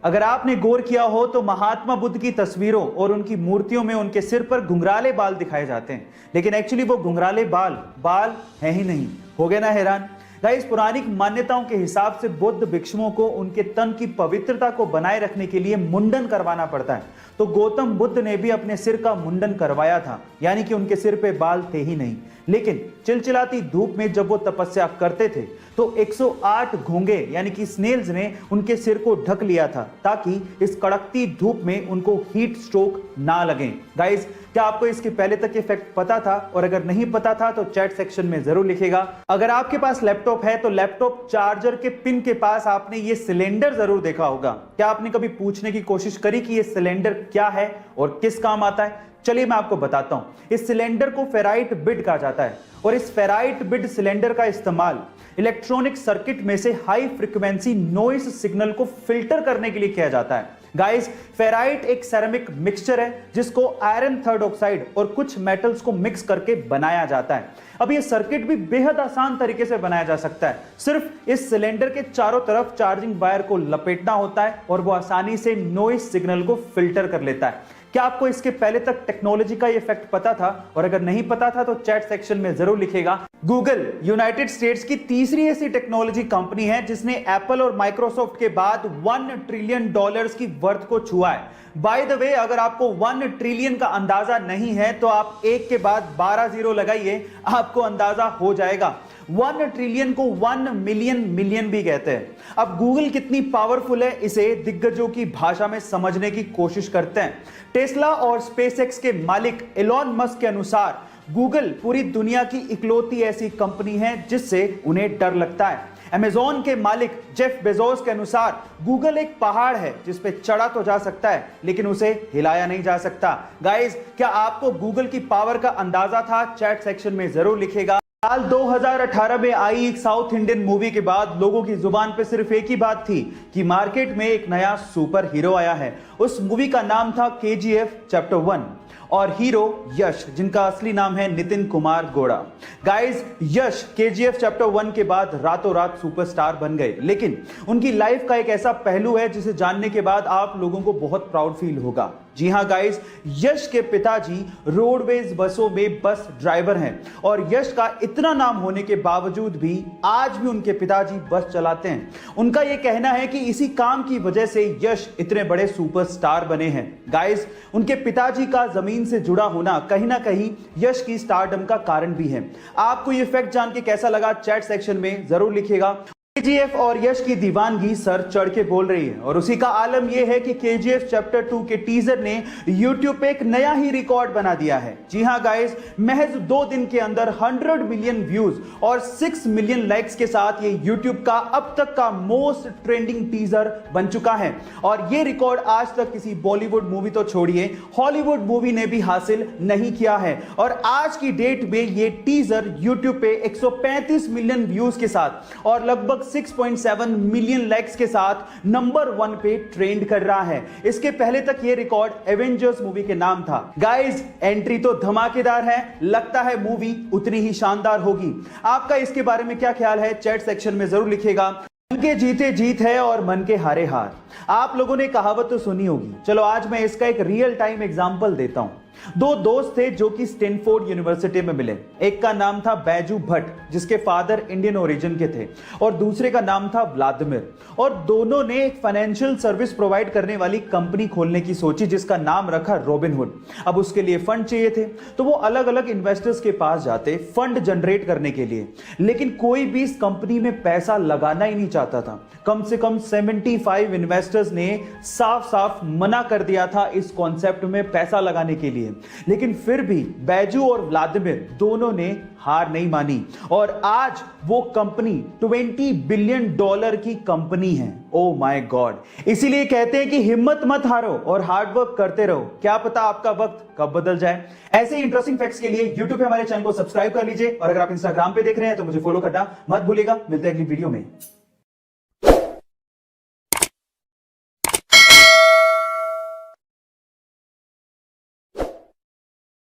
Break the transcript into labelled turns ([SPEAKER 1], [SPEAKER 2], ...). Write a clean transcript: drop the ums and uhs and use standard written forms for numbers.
[SPEAKER 1] अगर आपने गौर किया हो तो महात्मा बुद्ध की तस्वीरों और उनकी मूर्तियों में उनके सिर पर घुंघराले बाल दिखाए जाते हैं, लेकिन एक्चुअली वो घुंघराले बाल है ही नहीं। हो गए ना हैरान? गाइस, पुरानी मान्यताओं के हिसाब से बुद्ध भिक्षुओं को उनके तन की पवित्रता को बनाए रखने के लिए मुंडन करवाना पड़ता है। तो गौतम बुद्ध ने भी अपने सिर का मुंडन करवाया था, यानी कि उनके सिर पे बाल थे ही नहीं। लेकिन चिलचिलाती धूप में जब वो तपस्या करते थे तो 108 घोंगे यानी कि स्नेल्स ने उनके सिर को ढक लिया था, ताकि इस कड़कती धूप में उनको हीट स्ट्रोक ना लगे। गाइस, क्या आपको इसके पहले तक ये फैक्ट पता था? और अगर नहीं पता था तो चैट सेक्शन में जरूर लिखेगा। अगर आपके पास लैपटॉप है तो लैपटॉप चार्जर के पिन के पास आपने ये सिलेंडर जरूर देखा होगा। क्या आपने कभी पूछने की कोशिश करी कि ये सिलेंडर क्या है और किस काम आता है? चलिए मैं आपको बताता हूं। इस सिलेंडर को फेराइट बिड कहा जाता है और इस फेराइट बिड सिलेंडर का इस्तेमाल इलेक्ट्रॉनिक सर्किट में से हाई फ्रीक्वेंसी नॉइस सिग्नल को फिल्टर करने के लिए किया जाता है। गाइस, फेराइट एक सेरेमिक मिक्सचर है जिसको आयरन थर्ड ऑक्साइड और कुछ मेटल्स को मिक्स करके बनाया जाता है। अब ये सर्किट भी बेहद आसान तरीके से बनाया जा सकता है। सिर्फ इस सिलेंडर के चारों तरफ चार्जिंग वायर को लपेटना होता है और वो आसानी से नॉइस सिग्नल को फिल्टर कर लेता है। क्या आपको इसके पहले तक टेक्नोलॉजी का ये फैक्ट पता था? और अगर नहीं पता था तो चैट सेक्शन में जरूर लिखेगा। गूगल यूनाइटेड स्टेट्स की तीसरी ऐसी टेक्नोलॉजी कंपनी है जिसने एप्पल और माइक्रोसॉफ्ट के बाद $1 ट्रिलियन की वर्थ को छुआ है। बाय द वे, अगर आपको 1 ट्रिलियन का अंदाजा नहीं है तो आप एक के बाद 12 जीरो लगाइए, आपको अंदाजा हो जाएगा। 1 ट्रिलियन को 1 मिलियन भी कहते हैं। अब गूगल कितनी पावरफुल है, इसे दिग्गजों की भाषा में समझने की कोशिश करते हैं। टेस्ला और स्पेसएक्स के मालिक एलॉन मस्क के अनुसार गूगल पूरी दुनिया की इकलौती ऐसी कंपनी है जिससे उन्हें डर लगता है। अमेज़न के मालिक जेफ बेजोस के अनुसार गूगल एक पहाड़ है जिस पे चढ़ा तो जा सकता है लेकिन उसे हिलाया नहीं जा सकता। गाइस, क्या आपको गूगल की पावर का अंदाजा था? चैट सेक्शन में जरूर लिखेगा। साल 2018 में आई एक साउथ इंडियन मूवी के बाद लोगों की जुबान पे सिर्फ एक ही बात थी कि मार्केट में एक नया सुपर हीरो आया है। उस मूवी का नाम था KGF चैप्टर 1 और हीरो यश, जिनका असली नाम है नितिन कुमार गौड़ा। गाइस, यश KGF चैप्टर 1 के बाद रातों रात सुपरस्टार बन गए, लेकिन उनकी लाइफ का एक ऐसा पहलू है जिसे जानने के बाद आप लोगों को बहुत प्राउड फील होगा। जी हां गाइस, यश के पिताजी रोडवेज बसों में बस ड्राइवर हैं और यश का इतना नाम होने के बावजूद भी आज भी उनके पिताजी बस चलाते हैं। उनका यह कहना है कि इसी काम की वजह से यश इतने बड़े सुपरस्टार बने हैं। गाइस, उनके पिताजी का जमीन से जुड़ा होना कहीं ना कहीं यश की स्टारडम का कारण भी है। आपको यह फैक्ट जान के कैसा लगा? चैट सेक्शन में जरूर लिखिएगा। KGF और यश की दीवानगी सर चढ़ के बोल रही है और उसी का आलम यह है कि KGF चैप्टर 2 के टीजर ने YouTube पे एक नया ही रिकॉर्ड बना दिया है। जी हां गाइस, महज 2 दिन के अंदर 100 मिलियन व्यूज और 6 मिलियन लाइक्स के साथ ये YouTube का अब तक का मोस्ट ट्रेंडिंग टीजर बन चुका है और ये रिकॉर्ड आज तक किसी बॉलीवुड मूवी तो छोड़िए, हॉलीवुड मूवी ने भी हासिल नहीं किया है। और आज की डेट में ये टीजर YouTube पे 135 मिलियन व्यूज के साथ और लगभग 6.7 मिलियन लाइक्स के साथ नंबर 1 पे ट्रेंड कर रहा है। इसके पहले तक ये रिकॉर्ड एवेंजर्स मूवी के नाम था। गाइस, एंट्री तो धमाकेदार है, लगता है मूवी उतनी ही शानदार होगी। आपका इसके बारे में क्या ख्याल है? चैट सेक्शन में जरूर लिखिएगा। मन के जीते जीत है और मन के हारे हार। आप लोगों ने कहावत तो सुनी होगी, चलो आज मैं इसका एक रियल टाइम एग्जांपल देता हूं। 2 दोस्त थे जो कि स्टैनफोर्ड यूनिवर्सिटी में मिले। एक का नाम था बैजू भट्ट, जिसके फादर इंडियन ओरिजिन के थे, और दूसरे का नाम था व्लादिमीर। और दोनों ने एक फाइनेंशियल सर्विस प्रोवाइड करने वाली कंपनी खोलने की सोची जिसका नाम रखा रॉबिनहुड। अब उसके लिए फंड चाहिए थे तो वो अलग अलग इन्वेस्टर्स के पास जाते फंड जनरेट करने के लिए, लेकिन कोई भी इस कंपनी में पैसा लगाना ही नहीं चाहता था। कम से कम 75 इन्वेस्टर्स ने साफ साफ मना कर दिया था इस कॉन्सेप्ट में पैसा लगाने के लिए, लेकिन फिर भी बैजू और व्लादिमीर दोनों ने हार नहीं मानी और आज वो कंपनी $20 बिलियन की कंपनी है। Oh my God! इसीलिए कहते हैं कि हिम्मत मत हारो और हार्ड वर्क करते रहो, क्या पता आपका वक्त कब बदल जाए। ऐसे ही इंटरेस्टिंग फैक्ट्स के लिए YouTube पे हमारे चैनल को सब्सक्राइब कर लीजिए और अगर आप Instagram पे देख रहे हैं तो मुझे फॉलो करना मत भूलिएगा। मिलते हैं अगली वीडियो में।